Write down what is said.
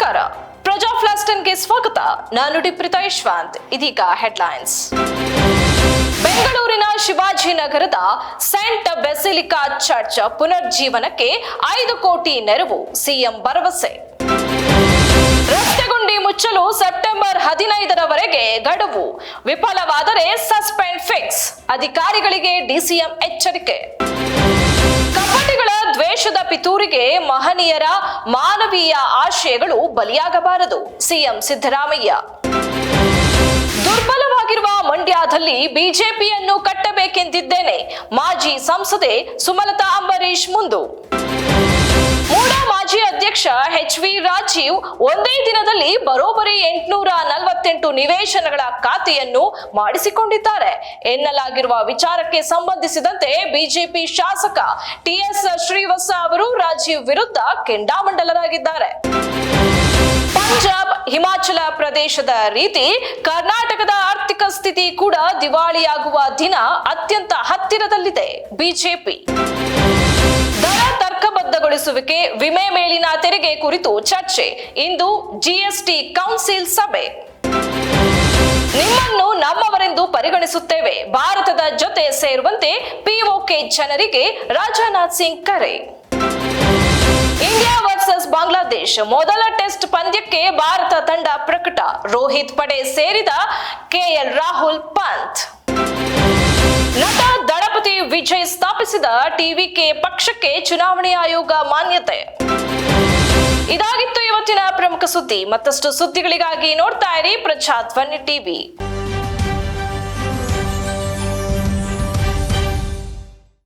ನಮಸ್ಕಾರ, ಪ್ರಜಾ ಫ್ಲಾಸ್ಟನ್ಗೆ ಸ್ವಾಗತ. ನಾನು ಡಿಪ್ರಿತಾ ಯಶವಂತ್. ಇದೀಗ ಹೆಡ್ಲೈನ್ಸ್. ಬೆಂಗಳೂರಿನ ಶಿವಾಜಿನಗರದ ಸೆಂಟ್ ಬೆಸಿಲಿಕಾ ಚರ್ಚ್ ಪುನರ್ಜೀವನಕ್ಕೆ 5 ಕೋಟಿ ನೆರವು, ಸಿಎಂ ಭರವಸೆ. ರಸ್ತೆ ಗುಂಡಿ ಮುಚ್ಚಲು ಸೆಪ್ಟೆಂಬರ್ 15ರವರೆಗೆ ಗಡುವು, ವಿಫಲವಾದರೆ ಸಸ್ಪೆಂಡ್ ಫಿಕ್ಸ್, ಅಧಿಕಾರಿಗಳಿಗೆ ಡಿಸಿಎಂ ಎಚ್ಚರಿಕೆ. ಕಪಟಿಗಳ ದ್ವೇಷದ ಪಿತೂರಿಗೆ ಮಹನೀಯರ ಮಾನವೀಯ ಆಶಯಗಳು ಬಲಿಯಾಗಬಾರದು, ಸಿಎಂ ಸಿದ್ದರಾಮಯ್ಯ. ದುರ್ಬಲವಾಗಿರುವ ಮಂಡ್ಯದಲ್ಲಿ ಬಿಜೆಪಿಯನ್ನು ಕಟ್ಟಬೇಕೆಂದಿದ್ದೇನೆ, ಮಾಜಿ ಸಂಸದೆ ಸುಮಲತಾ ಅಂಬರೀಶ್ ಮುಂದು. ಮೂಡ ಮಾಜಿ ಅಧ್ಯಕ್ಷ ಎಚ್.ವಿ. ರಾಜೀವ್ ಒಂದೇ ದಿನದಲ್ಲಿ ಬರೋಬ್ಬರಿ 848 ನಿವೇಶನಗಳ ಖಾತೆಯನ್ನು ಮಾಡಿಸಿಕೊಂಡಿದ್ದಾರೆ ಎನ್ನಲಾಗಿರುವ ವಿಚಾರಕ್ಕೆ ಸಂಬಂಧಿಸಿದಂತೆ ಬಿಜೆಪಿ ಶಾಸಕ ಟಿಎಸ್ ಶ್ರೀವತ್ಸ ಅವರು ರಾಜೀವ್ ವಿರುದ್ಧ ಕೆಂಡಾಮಂಡಲರಾಗಿದ್ದಾರೆ. ಪಂಜಾಬ್, ಹಿಮಾಚಲ ಪ್ರದೇಶದ ರೀತಿ ಕರ್ನಾಟಕದ ಆರ್ಥಿಕ ಸ್ಥಿತಿ ಕೂಡ ದಿವಾಳಿಯಾಗುವ ದಿನ ಅತ್ಯಂತ ಹತ್ತಿರದಲ್ಲಿದೆ. ಬಿಜೆಪಿ ದರ ತರ್ಕಬದ್ಧಗೊಳಿಸುವಿಕೆ, ವಿಮೆ ಮೇಲಿನ ತೆರಿಗೆ ಕುರಿತು ಚರ್ಚೆ, ಇಂದು ಜಿಎಸ್ಟಿ ಕೌನ್ಸಿಲ್ ಸಭೆ. ನಿಮ್ಮನ್ನು ನಮ್ಮವರೆಂದು ಪರಿಗಣಿಸುತ್ತೇವೆ, ಭಾರತದ ಜೊತೆ ಸೇರುವಂತೆ ಪಿಒಕೆ ಜನರಿಗೆ ರಾಜನಾಥ್ ಸಿಂಗ್ ಕರೆ. ಇಂಡಿಯಾ ವರ್ಸಸ್ ಬಾಂಗ್ಲಾದೇಶ್ ಮೊದಲ ಟೆಸ್ಟ್ ಪಂದ್ಯಕ್ಕೆ ಭಾರತ ತಂಡ ಪ್ರಕಟ, ರೋಹಿತ್ ಪಡೆ ಸೇರಿದ ಕೆಎಲ್ ರಾಹುಲ್ ಪಂತ್. ನಟ ದಳಪತಿ ವಿಜಯ್ ಸ್ಥಾಪಿಸಿದ ಟಿವಿಕೆ ಪಕ್ಷಕ್ಕೆ ಚುನಾವಣೆ ಆಯೋಗ ಮಾನ್ಯತೆ. ಇದಾಗಿತ್ತು ಇವತ್ತಿನ ಪ್ರಮುಖ ಸುದ್ದಿ. ಮತ್ತಷ್ಟು ಸುದ್ದಿಗಳಿಗಾಗಿ ನೋಡ್ತಾ ಇರಿ ಪ್ರಜಾಧ್ವನಿ ಟಿವಿ.